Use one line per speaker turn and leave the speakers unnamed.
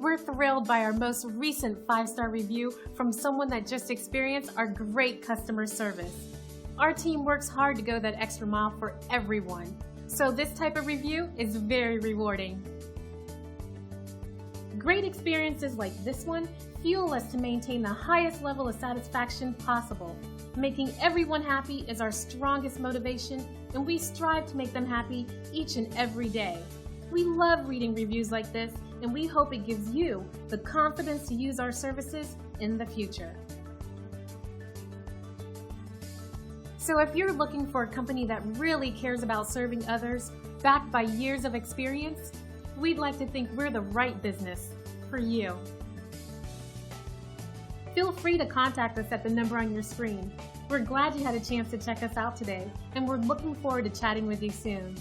We're thrilled by our most recent 5-star review from someone that just experienced our great customer service. Our team works hard to go that extra mile for everyone, so this type of review is very rewarding. Great experiences like this one fuel us to maintain the highest level of satisfaction possible. Making everyone happy is our strongest motivation, and we strive to make them happy each and every day. We love reading reviews like this, and we hope it gives you the confidence to use our services in the future. So if you're looking for a company that really cares about serving others, backed by years of experience, we'd like to think we're the right business for you. Feel free to contact us at the number on your screen. We're glad you had a chance to check us out today, and we're looking forward to chatting with you soon.